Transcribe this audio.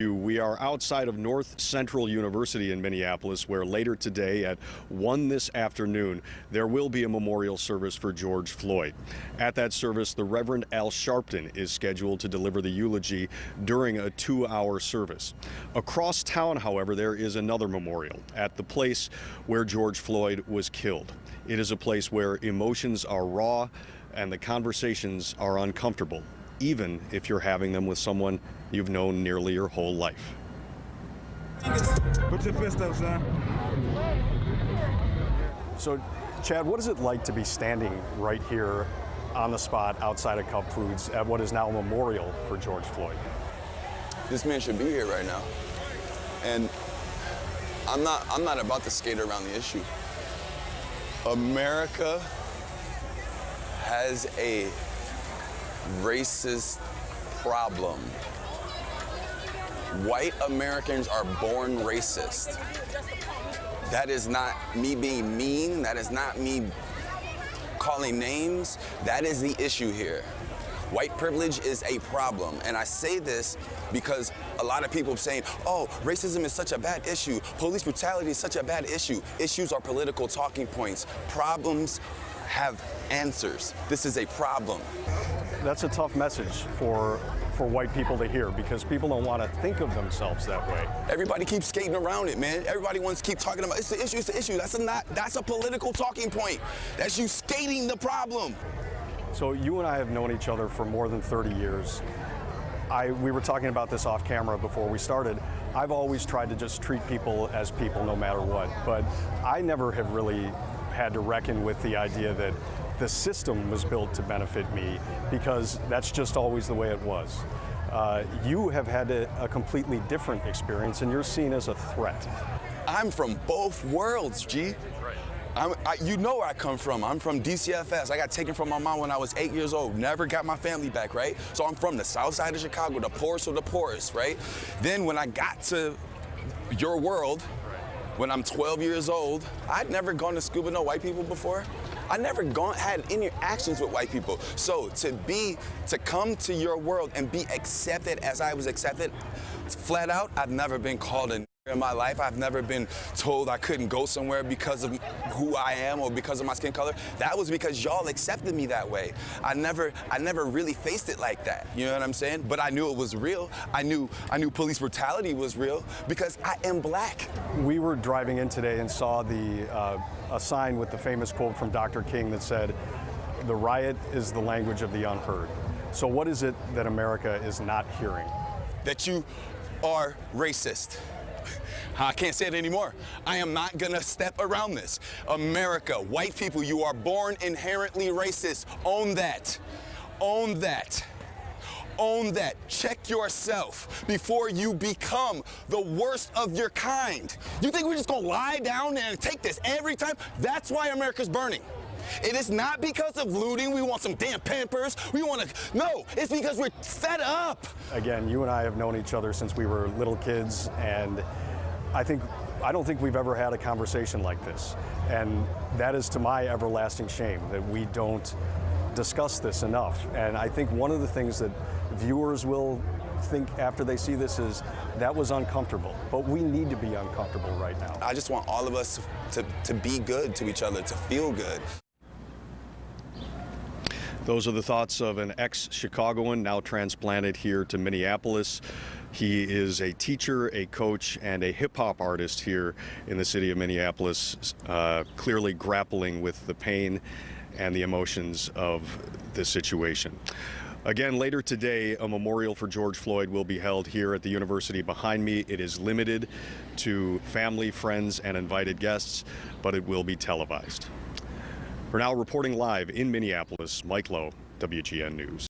We are outside of North Central University in Minneapolis, where later today at 1 this afternoon, there will be a memorial service for George Floyd. At that service, the Reverend Al Sharpton is scheduled to deliver the eulogy during a 2-hour service. Across town, however, there is another memorial at the place where George Floyd was killed. It is a place where emotions are raw and the conversations are uncomfortable, even if you're having them with someone you've known nearly your whole life. Put your fist up, son. So, Chad, what is it like to be standing right here on the spot outside of Cub Foods at what is now a memorial for George Floyd? This man should be here right now. And I'm not about to skate around the issue. America has a racist problem. White Americans are born racist. That is not me being mean. That is not me calling names. That is the issue here. White privilege is a problem. And I say this because a lot of people are saying, oh, racism is such a bad issue. Police brutality is such a bad issue. Issues are political talking points. Problems have answers. This is a problem. That's a tough message for white people to hear, because people don't want to think of themselves that way. Everybody keeps skating around it, man. Everybody wants to keep talking about it's the issue, it's the issue. That's a political talking point. That's you skating the problem. So you and I have known each other for more than 30 years. We were talking about this off camera before we started. I've always tried to just treat people as people no matter what, but I never have really had to reckon with the idea that the system was built to benefit me, because that's just always the way it was. You have had a completely different experience, and you're seen as a threat. I'm from both worlds, G. You know where I come from. I'm from DCFS. I got taken from my mom when I was 8 years old. Never got my family back, right? So I'm from the south side of Chicago, the poorest of the poorest, right? Then when I got to your world, when I'm 12 years old, I'd never gone to school with no white people before. I never had any interactions with white people. So to come to your world and be accepted as I was accepted, flat out, I've never been called a in my life. I've never been told I couldn't go somewhere because of who I am or because of my skin color. That was because y'all accepted me that way. I never really faced it like that. You know what I'm saying? But I knew it was real. I knew police brutality was real because I am black. We were driving in today and saw a sign with the famous quote from Dr. King that said, "The riot is the language of the unheard." So what is it that America is not hearing? That you are racist. I can't say it anymore. I am not gonna step around this. America, white people, you are born inherently racist. Own that. Own that. Own that. Check yourself before you become the worst of your kind. You think we're just gonna lie down and take this every time? That's why America's burning. It is not because of looting. We want some damn Pampers. No, it's because we're fed up. Again, you and I have known each other since we were little kids, and I don't think we've ever had a conversation like this. And that is to my everlasting shame that we don't discuss this enough. And I think one of the things that viewers will think after they see this is that was uncomfortable, but we need to be uncomfortable right now. I just want all of us to be good to each other, to feel good. Those are the thoughts of an ex-Chicagoan now transplanted here to Minneapolis. He is a teacher, a coach, and a hip-hop artist here in the city of Minneapolis, clearly grappling with the pain and the emotions of this situation. Again, later today, a memorial for George Floyd will be held here at the university behind me. It is limited to family, friends, and invited guests, but it will be televised. For now, reporting live in Minneapolis, Mike Lowe, WGN News.